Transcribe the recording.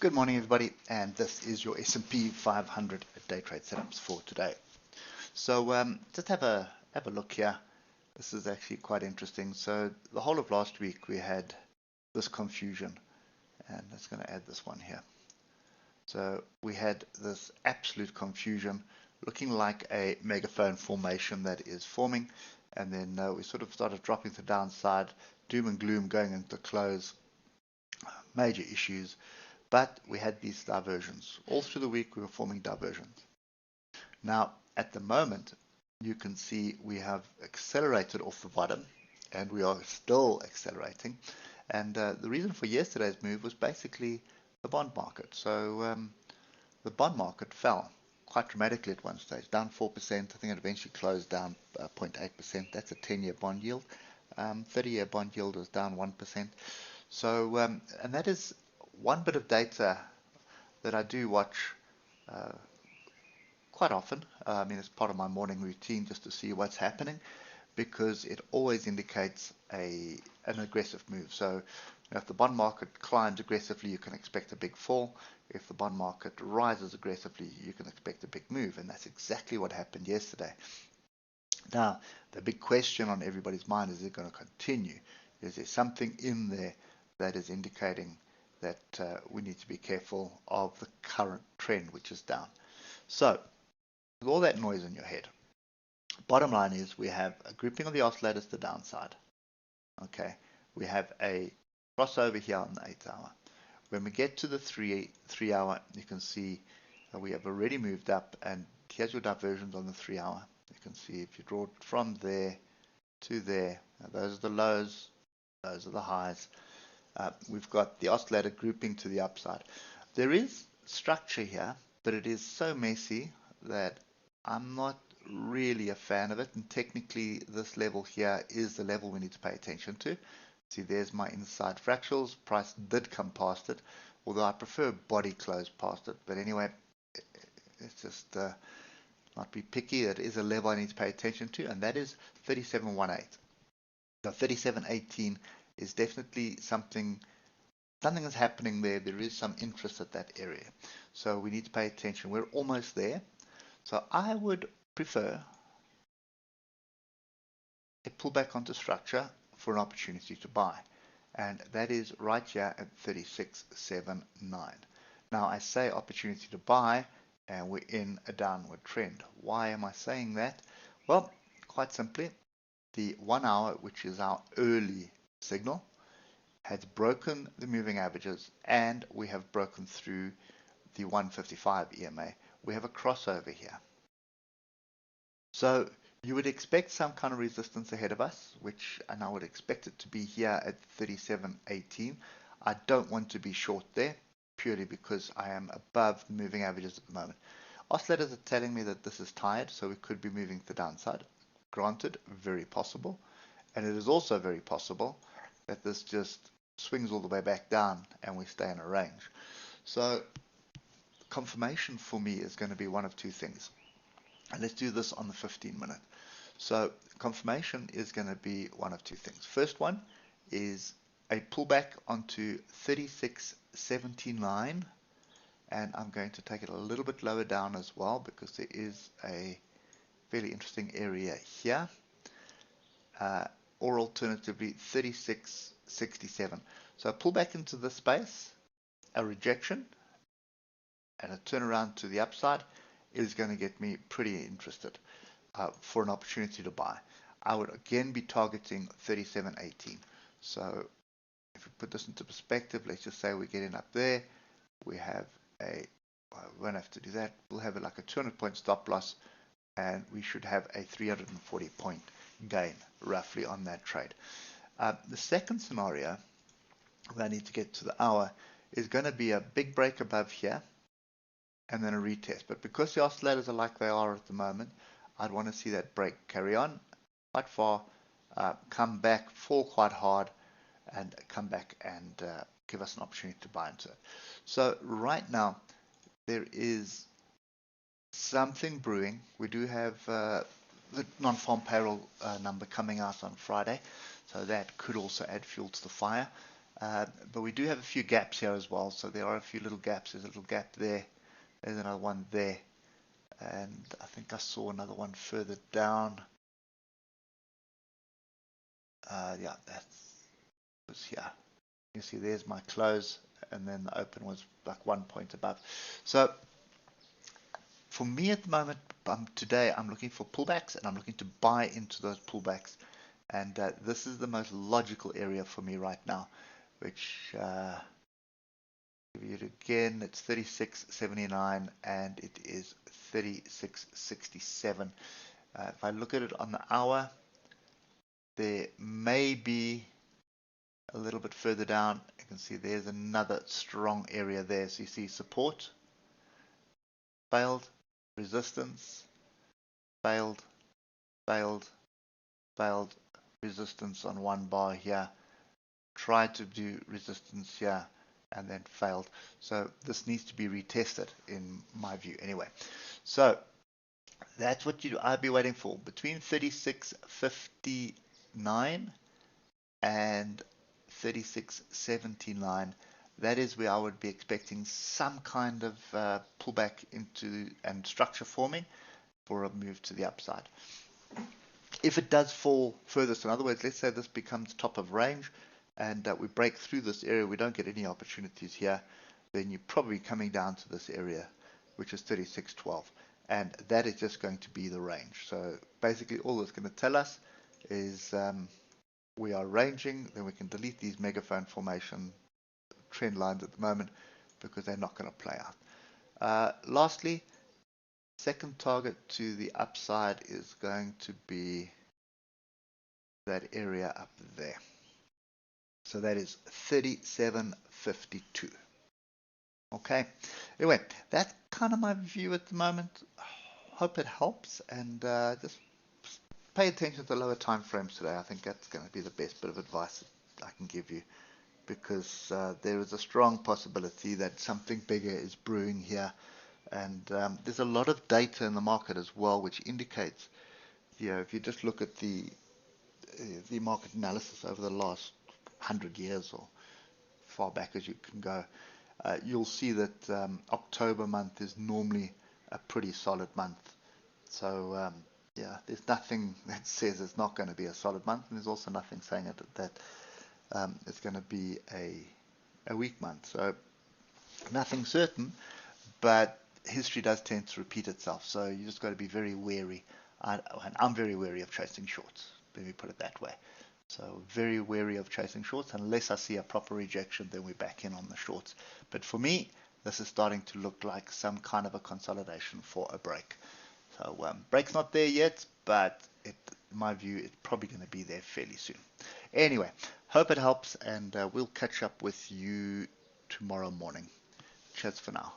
Good morning, everybody, and this is your S&P 500 day trade setups for today. So just have a look here. This is actually quite interesting. So the whole of last week we had this confusion, and that's going to add this one here. So we had this absolute confusion, looking like a megaphone formation that is forming, and then we sort of started dropping to the downside, doom and gloom going into close, major issues. But we had these diversions. All through the week we were forming diversions. Now at the moment you can see we have accelerated off the bottom and we are still accelerating. And the reason for yesterday's move was basically the bond market. So the bond market fell quite dramatically at one stage, down 4%. I think it eventually closed down 0.8%. That's a 10-year bond yield. 30-year bond yield was down 1%. So and that is one bit of data that I do watch quite often. I mean, it's part of my morning routine just to see what's happening, because it always indicates an aggressive move. So if the bond market climbs aggressively, you can expect a big fall. If the bond market rises aggressively, you can expect a big move, and that's exactly what happened yesterday. Now, the big question on everybody's mind is it going to continue? Is there something in there that is indicating that we need to be careful of the current trend, which is down? So with all that noise in your head, bottom line is we have a grouping of the oscillators to the downside. Okay, we have a crossover here on the 8 hour. When we get to the 3 hour, you can see we have already moved up, and here's your diversions on the 3 hour. You can see if you draw it from there to there, those are the lows, those are the highs. We've got the oscillator grouping to the upside. There is structure here, but it is so messy that I'm not really a fan of it. And technically, this level here is the level we need to pay attention to. See, there's my inside fractals. Price did come past it, although I prefer body close past it. But anyway, it's just not be picky. That is a level I need to pay attention to, and that is 37.18. So 37.18 is definitely something is happening there. There is some interest at that area. So we need to pay attention. We're almost there. So I would prefer a pullback onto structure for an opportunity to buy. And that is right here at 36.79. Now I say opportunity to buy, and we're in a downward trend. Why am I saying that? Well, quite simply, the 1 hour, which is our early signal, has broken the moving averages, and we have broken through the 155 EMA. We have a crossover here. So you would expect some kind of resistance ahead of us, and I would expect it to be here at 37.18. I don't want to be short there, purely because I am above the moving averages at the moment. Oscillators are telling me that this is tired, so we could be moving to the downside. Granted, very possible. And it is also very possible that this just swings all the way back down and we stay in a range. So confirmation for me is going to be one of two things. And let's do this on the 15-minute. So confirmation is going to be one of two things. First one is a pullback onto 36.79, and I'm going to take it a little bit lower down as well, because there is a fairly interesting area here, or alternatively 36.67. So a pullback into this space, a rejection, and a turnaround to the upside is going to get me pretty interested for an opportunity to buy. I would again be targeting 37.18. So if we put this into perspective, let's just say we're getting up there. We have we won't have to do that. We'll have like a 200-point stop loss, and we should have a 340-point gain roughly on that trade. The second scenario, where I need to get to the hour, is going to be a big break above here and then a retest. But because the oscillators are like they are at the moment, I'd want to see that break carry on quite far, come back, fall quite hard, and come back and give us an opportunity to buy into it. So right now there is something brewing. We do have the non-farm payroll number coming out on Friday, so that could also add fuel to the fire. But we do have a few gaps here as well. So there are a few little gaps. There's a little gap there. There's another one there. And I think I saw another one further down. Yeah, that was here. You see there's my close, and then the open was like 1 point above. So for me at the moment, today I'm looking for pullbacks, and I'm looking to buy into those pullbacks. And this is the most logical area for me right now, which give it again, it's 36.79 and it is 36.67. If I look at it on the hour, there may be a little bit further down. You can see there's another strong area there. So you see support, failed, resistance, failed, failed, failed, resistance on one bar here, tried to do resistance here, and then failed. So this needs to be retested in my view anyway. So that's what I'd be waiting for between 36.59 and 36.79. That is where I would be expecting some kind of pullback into and structure forming for a move to the upside. If it does fall further, so in other words, let's say this becomes top of range and we break through this area, we don't get any opportunities here, then you're probably coming down to this area, which is 36.12. And that is just going to be the range. So basically all it's going to tell us is we are ranging, then we can delete these megaphone formation trend lines at the moment because they're not going to play out. Lastly, second target to the upside is going to be that area up there. So that is 37.52. Okay. Anyway, that's kind of my view at the moment. Hope it helps, and just pay attention to lower time frames today. I think that's going to be the best bit of advice that I can give you, because there is a strong possibility that something bigger is brewing here, and there's a lot of data in the market as well which indicates, if you just look at the market analysis over the last 100 years or far back as you can go, you'll see that October month is normally a pretty solid month. So there's nothing that says it's not going to be a solid month, and there's also nothing saying that it's going to be a weak month. So nothing certain, but history does tend to repeat itself. So you just got to be very wary. And I'm very wary of chasing shorts. Let me put it that way. So very wary of chasing shorts. Unless I see a proper rejection, then we're back in on the shorts. But for me, this is starting to look like some kind of a consolidation for a break. So break's not there yet, but in my view, it's probably going to be there fairly soon. Anyway, hope it helps, and we'll catch up with you tomorrow morning. Cheers for now.